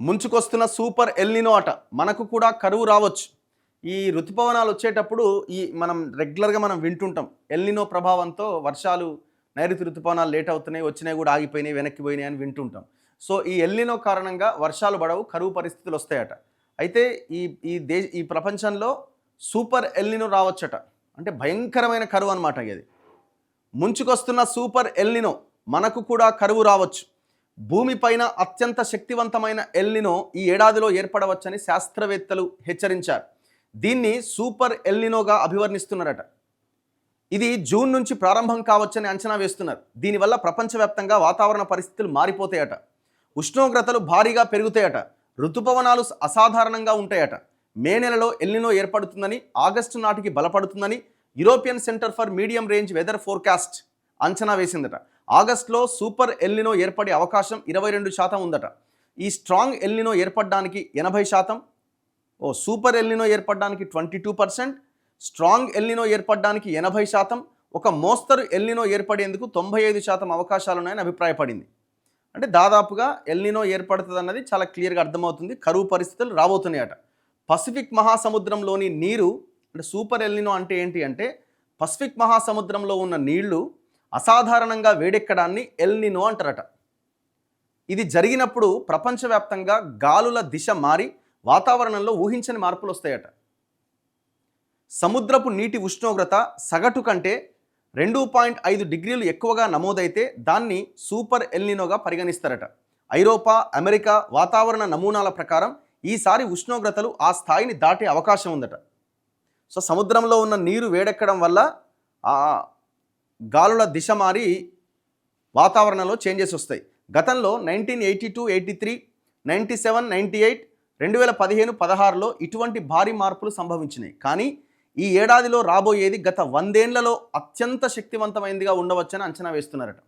ముంచుకొస్తున్న super El Niño అట మనకు కూడా కరువు రావచ్చు. ఈ ఋతుపవనాలు వచ్చేటప్పుడు మనం రెగ్యులర్గా వింటుంటాం ఎల్నినో ప్రభావంతో వర్షాలు నైరుతి ఋతుపవనాలు లేట్ అవుతున్నాయి, వచ్చినాయి కూడా ఆగిపోయినాయి, వెనక్కి పోయినాయి అని వింటుంటాం. సో ఈ ఎల్నినో కారణంగా వర్షాలు పడవు, కరువు పరిస్థితులు వస్తాయట. అయితే ఈ ప్రపంచంలో సూపర్ ఎల్నినో రావచ్చట. అంటే భయంకరమైన కరువు అనమాట. ఇది ముంచుకొస్తున్న సూపర్ ఎల్నినో మనకు కూడా కరువు రావచ్చు. భూమిపైన అత్యంత శక్తివంతమైన ఎల్నినో ఈ ఏడాదిలో ఏర్పడవచ్చని శాస్త్రవేత్తలు హెచ్చరించారు. దీన్ని సూపర్ ఎల్నినోగా అభివర్ణిస్తున్నారట. ఇది జూన్ నుంచి ప్రారంభం కావచ్చని అంచనా వేస్తున్నారు. దీనివల్ల ప్రపంచవ్యాప్తంగా వాతావరణ పరిస్థితులు మారిపోతాయట. ఉష్ణోగ్రతలు భారీగా పెరుగుతాయట. ఋతుపవనాలు అసాధారణంగా ఉంటాయట. మే నెలలో ఎల్నినో ఏర్పడుతుందని, ఆగస్టు నాటికి బలపడుతుందని European centre for medium range weather forecast అంచనా వేసిందట. ఆగస్టులో సూపర్ ఎల్నినో ఏర్పడే అవకాశం 22% ఉందట. ఈ స్ట్రాంగ్ ఎల్నినో ఏర్పడడానికి 80%, సూపర్ ఎల్నినో ఏర్పడడానికి 22%, స్ట్రాంగ్ ఎల్నినో ఏర్పడడానికి 80%, ఒక మోస్తరు ఎల్నినో ఏర్పడేందుకు 95% అవకాశాలున్నాయని అభిప్రాయపడింది. అంటే దాదాపుగా ఎల్నినో ఏర్పడుతుంది అన్నది చాలా క్లియర్గా అర్థమవుతుంది. కరువు పరిస్థితులు రాబోతున్నాయట. పసిఫిక్ మహాసముద్రంలోని నీరు, అంటే సూపర్ ఎల్నినో అంటే ఏంటి అంటే పసిఫిక్ మహాసముద్రంలో ఉన్న నీళ్లు అసాధారణంగా వేడెక్కడాన్ని ఎల్నినో అంటారట. ఇది జరిగినప్పుడు ప్రపంచవ్యాప్తంగా గాలుల దిశ మారి వాతావరణంలో ఊహించని మార్పులు వస్తాయట. సముద్రపు నీటి ఉష్ణోగ్రత సగటు కంటే 2.5 డిగ్రీలు ఎక్కువగా నమోదైతే దాన్ని సూపర్ ఎల్నినోగా పరిగణిస్తారట. ఐరోపా, అమెరికా వాతావరణ నమూనాల ప్రకారం ఈసారి ఉష్ణోగ్రతలు ఆ స్థాయిని దాటే అవకాశం ఉందట. సో సముద్రంలో ఉన్న నీరు వేడెక్కడం వల్ల ఆ గాలుల దిశ మారి వాతావరణంలో చేంజెస్ వస్తాయి. గతంలో 1982, 83, 97, 98, 2015, 16లో ఇటువంటి భారీ మార్పులు సంభవించినాయి. కానీ ఈ ఏడాదిలో రాబోయేది గత 100 ఏళ్లలో అత్యంత శక్తివంతమైనదిగా ఉండవచ్చని అంచనా వేస్తున్నారట.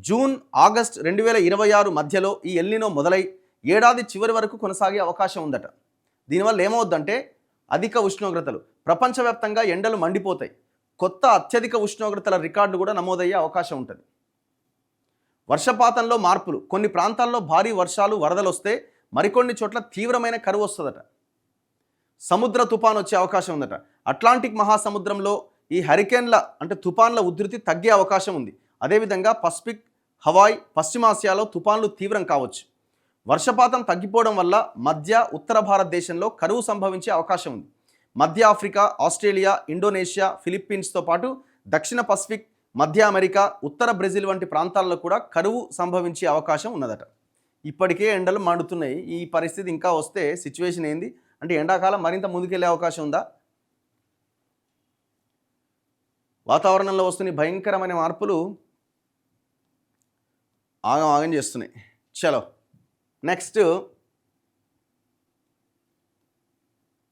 జూన్, ఆగస్ట్ 2026 మధ్యలో ఈ ఎల్నినో మొదలై ఏడాది చివరి వరకు కొనసాగే అవకాశం ఉందట. దీనివల్ల ఏమవుద్దంటే అధిక ఉష్ణోగ్రతలు, ప్రపంచవ్యాప్తంగా ఎండలు మండిపోతాయి. కొత్త అత్యధిక ఉష్ణోగ్రతల రికార్డులు కూడా నమోదయ్యే అవకాశం ఉంటుంది. వర్షపాతంలో మార్పులు, కొన్ని ప్రాంతాల్లో భారీ వర్షాలు, వరదలు వస్తే మరికొన్ని చోట్ల తీవ్రమైన కరువు వస్తుందట. సముద్ర తుఫాన్ వచ్చే అవకాశం ఉందట. అట్లాంటిక్ మహాసముద్రంలో ఈ హరికేన్ల అంటే తుఫాన్ల ఉధృతి తగ్గే అవకాశం ఉంది. అదేవిధంగా పసిఫిక్, హవాయ్, పశ్చిమాసియాలో తుఫాన్లు తీవ్రం కావచ్చు. వర్షపాతం తగ్గిపోవడం వల్ల మధ్య, ఉత్తర భారతదేశంలో కరువు సంభవించే అవకాశం ఉంది. మధ్య ఆఫ్రికా, ఆస్ట్రేలియా, ఇండోనేషియా, ఫిలిప్పీన్స్తో పాటు దక్షిణ పసిఫిక్, మధ్య అమెరికా, ఉత్తర బ్రెజిల్ వంటి ప్రాంతాల్లో కూడా కరువు సంభవించే అవకాశం ఉన్నదట. ఇప్పటికే ఎండలు మండుతున్నాయి. ఈ పరిస్థితి ఇంకా వస్తే సిచ్యువేషన్ ఏంది అంటే ఎండాకాలం మరింత ముందుకెళ్లే అవకాశం ఉందా? వాతావరణంలో వస్తున్న భయంకరమైన మార్పులు ఆగం చేస్తున్నాయి. చలో నెక్స్ట్